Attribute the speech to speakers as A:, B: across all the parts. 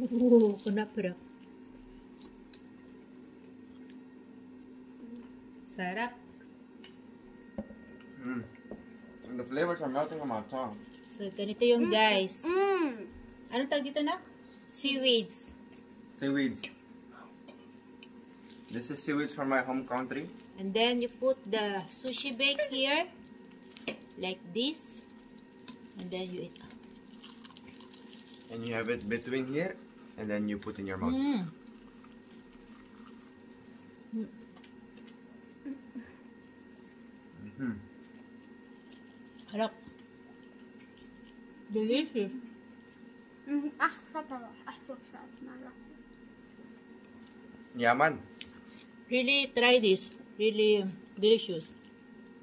A: Kunaprak. Sarap.
B: And the flavors are melting on my tongue.
A: So, ganito yung guys. Anong tawag dito na? Seaweeds.
B: Seaweeds. This is seaweeds from my home country.
A: And then you put the sushi bake here. Like this. And then you eat.
B: And you have it between here. And then you put in your mouth.
A: Harap. Delicious.
B: Yeah, man.
A: Really try this. Really delicious.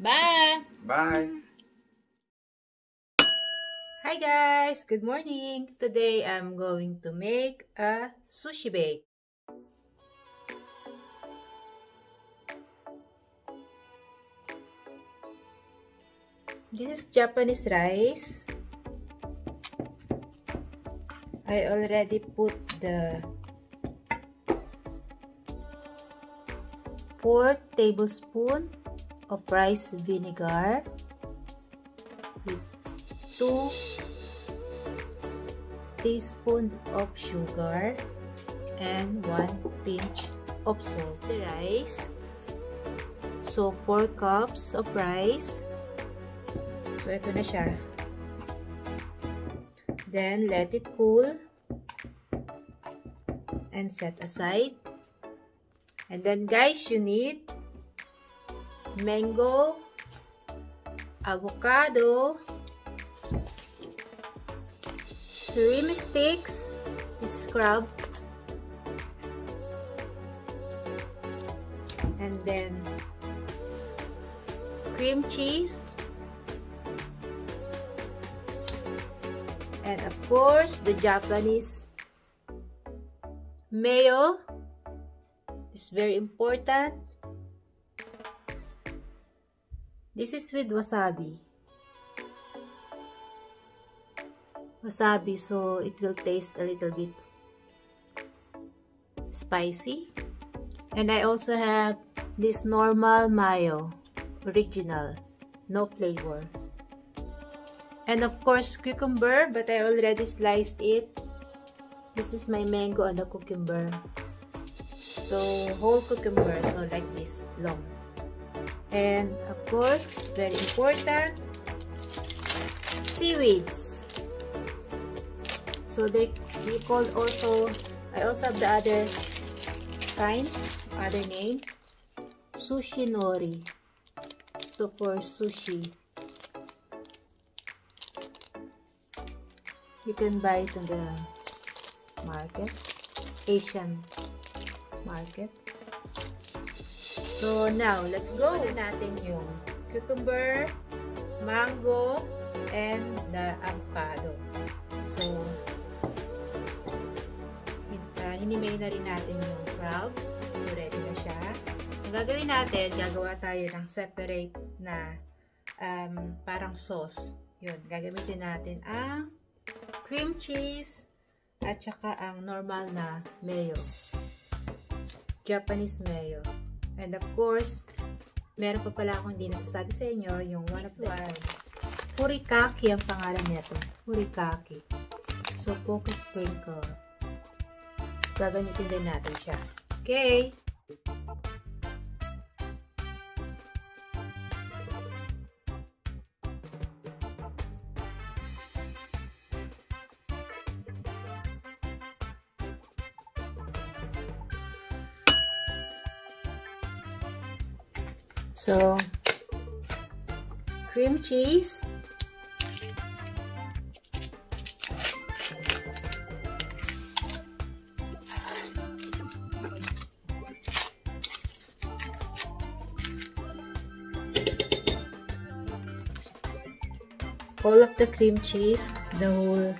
A: Bye!
B: Bye!
A: Hi guys! Good morning! Today I'm going to make a sushi bake. This is Japanese rice. I already put the 4 tablespoons of rice vinegar with 2 teaspoons of sugar and 1 pinch of salt. The rice. So 4 cups of rice. So ito na siya. Then let it cool and set aside. And then guys, you need mango, avocado, surimi sticks, scrub, and then cream cheese, and of course the Japanese mayo. It's very important. This is with wasabi. Wasabi, so it will taste a little bit spicy. And I also have this normal mayo, original, no flavor. And of course cucumber, but I already sliced it. This is my mango and the cucumber. So whole cucumber, so like this long. And of course, very important, seaweeds. So they call also, I also have the other kind, other name, sushi nori. So for sushi, you can buy it in the market, Asian market. So now, let's go. Natin yung cucumber, mango, and the avocado. So, hinimay na rin natin yung crab. So, ready na siya. So, gagawin natin, gagawa tayo ng separate na parang sauce. Yun, gagamitin natin ang cream cheese at saka ang normal na mayo. Japanese mayo. And of course, meron pa pala akong hindi nasasabi sa inyo, yung one of the furikake ang pangalan nito. Furikake. So, focus sprinkle. Gagamitin din natin siya. Okay. So, cream cheese, all of the cream cheese, the whole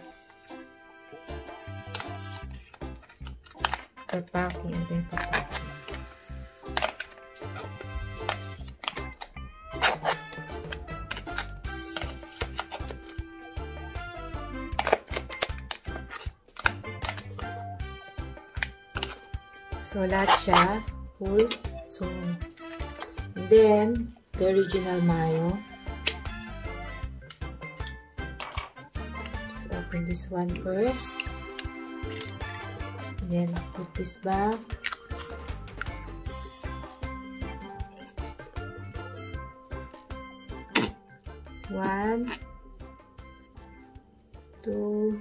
A: packing and then packing. So, lahat siya full. So, and then, the original mayo. Just open this one first. And then, put this back. One, two,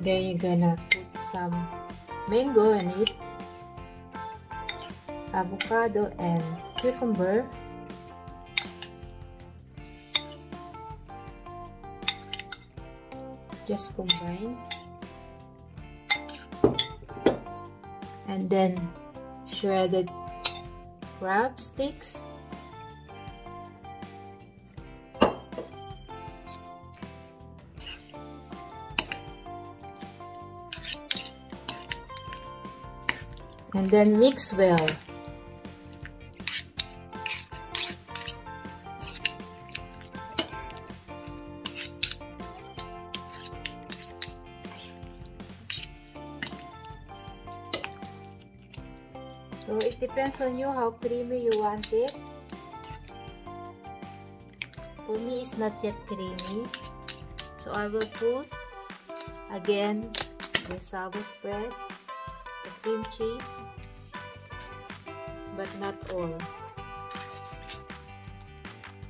A: then you're gonna put some mango in it, avocado and cucumber. Just combine. And then shredded crab sticks. And then mix well. So it depends on you how creamy you want it. For me, it's not yet creamy. So I will put again the sour spread, the cream cheese, but not all.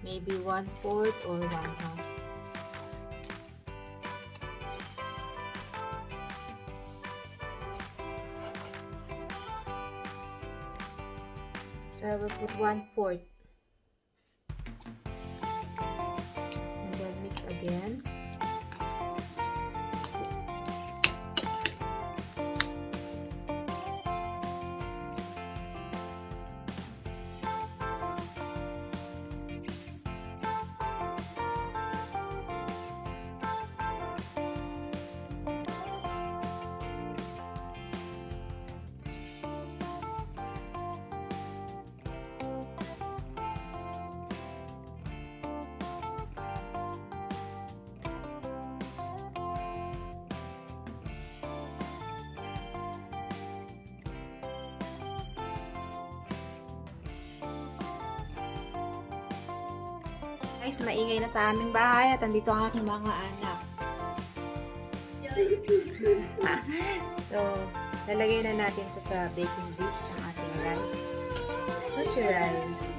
A: Maybe 1/4 or 1/2. So I will put 1/4 and then mix again. Guys, maingay na sa aming bahay at andito ang aking mga anak. So, lalagay na natin to sa baking dish ang ating rice. Sushi rice.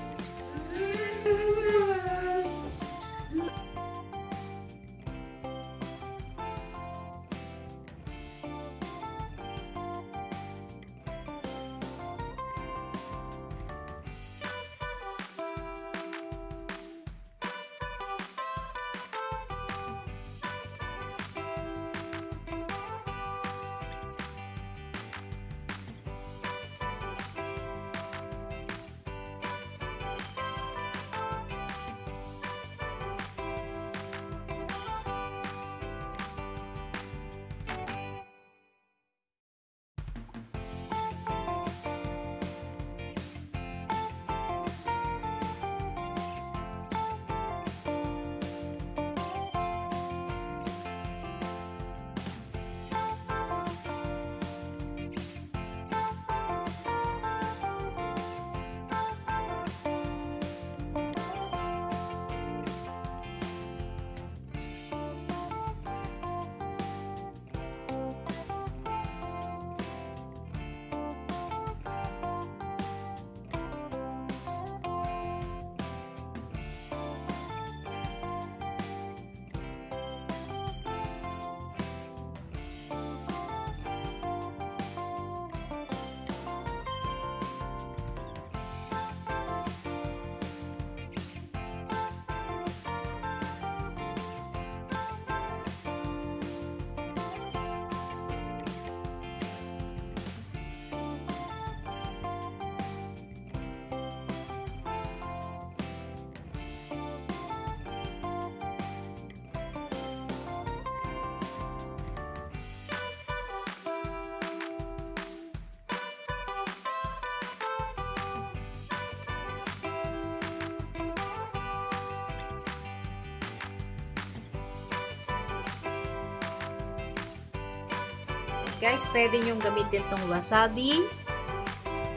A: Guys, pwede nyong gamitin tong wasabi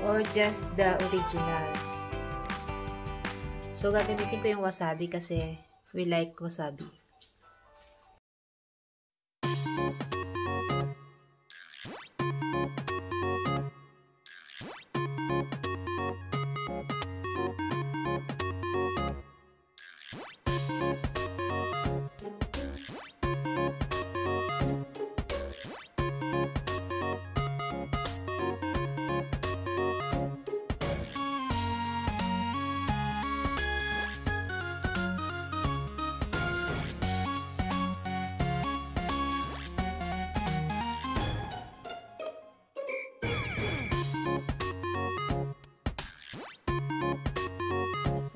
A: or just the original. So, gagamitin ko yung wasabi kasi we like wasabi.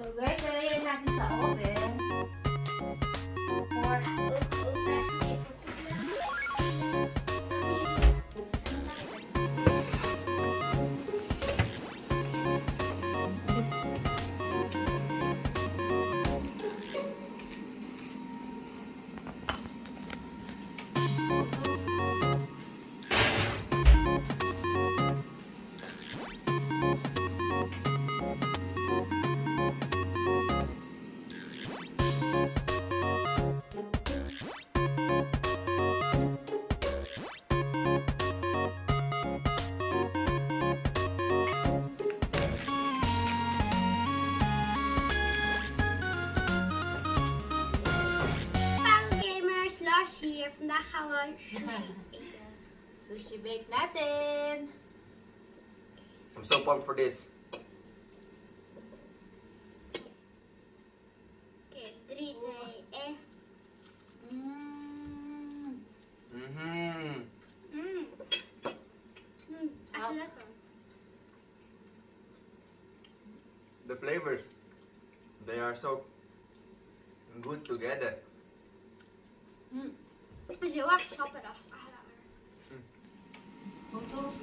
A: So guys, lalagyan natin sa oven. Or
C: Here from the Holland
A: sushi bake natin.
B: I'm so pumped for this.
C: Okay, 3, 2, 1.
B: The flavors, they are so good together.
C: Als je wacht, schap het af.
A: Ito.